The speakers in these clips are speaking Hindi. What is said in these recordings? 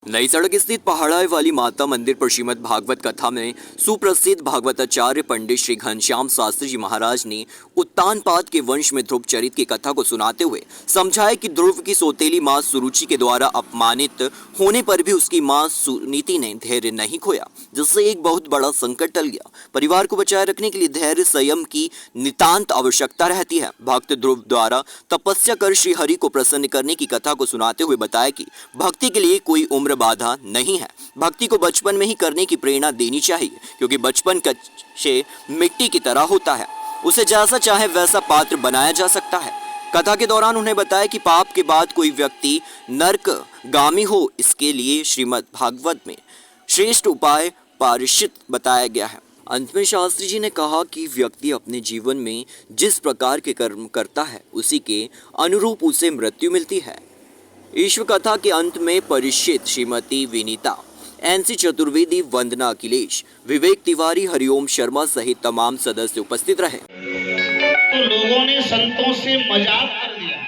नई सड़क स्थित पहाड़ाई वाली माता मंदिर पर श्रीमद् भागवत कथा में सुप्रसिद्ध भागवताचार्य पंडित श्री घनश्याम शास्त्री जी महाराज ने उत्तानपाद के वंश में ध्रुव चरित की कथा को सुनाते हुए समझाया कि ध्रुव की सौतेली मां सुरुचि के द्वारा अपमानित होने पर भी उसकी मां सुनीति ने धैर्य नहीं खोया, जिससे एक बहुत बड़ा संकट टल गया। परिवार को बचाए रखने के लिए धैर्य संयम की नितांत आवश्यकता रहती है। भक्त ध्रुव द्वारा तपस्या कर श्री हरि को प्रसन्न करने की कथा को सुनाते हुए बताया कि भक्ति के लिए कोई उम्र बाधा नहीं है। भक्ति को बचपन में ही करने की प्रेरणा देनी चाहिए, क्योंकि बचपन कच्चे मिट्टी की तरह होता है, उसे जैसा चाहे वैसा पात्र बनाया जा सकता है। कथा के दौरान उन्हें बताया कि पाप के बाद कोई व्यक्ति नरकगामी हो, इसके लिए श्रीमद् भागवत में श्रेष्ठ उपाय पारिषित बताया गया है। अंत में शास्त्री जी ने कहा कि व्यक्ति अपने जीवन में जिस प्रकार के कर्म करता है, उसी के अनुरूप उसे मृत्यु मिलती है। ईश्वर कथा के अंत में परिचित श्रीमती विनीता, एनसी चतुर्वेदी, वंदना अखिलेश, विवेक तिवारी, हरिओम शर्मा सहित तमाम सदस्य उपस्थित रहे। तो लोगों ने संतों से मजाक कर दिया।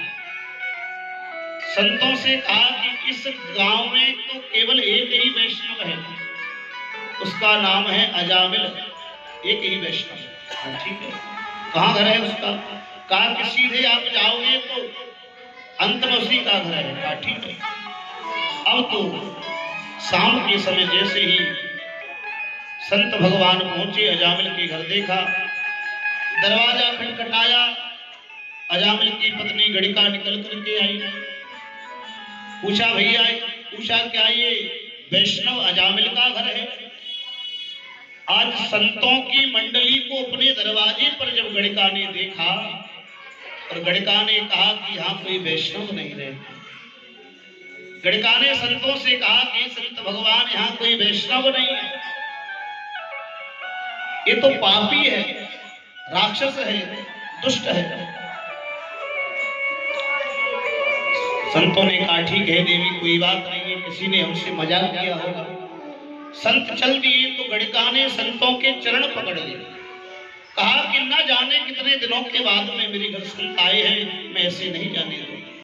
संतों से कहा कि इस गांव में तो केवल एक ही वैष्णव है, उसका नाम है अजामिल, एक ही वैष्णव। ठीक है, कहाँ घर है उसका? कहा कि सीधे आप जाओगे तो अंत में उसी का घर है। कहा ठीक है। अब तो शाम के समय जैसे ही संत भगवान पहुंचे, अजामिल के घर देखा, दरवाजा खटखटाया, अजामिल की पत्नी गणिका निकल करके आई। पूछा भैया, पूछा क्या ये वैष्णव अजामिल का घर है? आज संतों की मंडली को अपने दरवाजे पर जब गणिका ने देखा और गणिका ने कहा कि यहाँ कोई वैष्णव नहीं रहते, गणिका ने संतों से कहा कि संत भगवान यहाँ कोई वैष्णव नहीं है, ये तो पापी है, राक्षस है, दुष्ट है। संतों ने कहा ठीक है देवी, कोई बात नहीं है, किसी ने हमसे मजाक किया होगा। संत चल दिए तो गणिका ने संतों के चरण पकड़ लिए, कहा कि न जाने कितने दिनों के बाद में मेरे घर संत आए हैं, मैं ऐसे नहीं जाने दूंगा।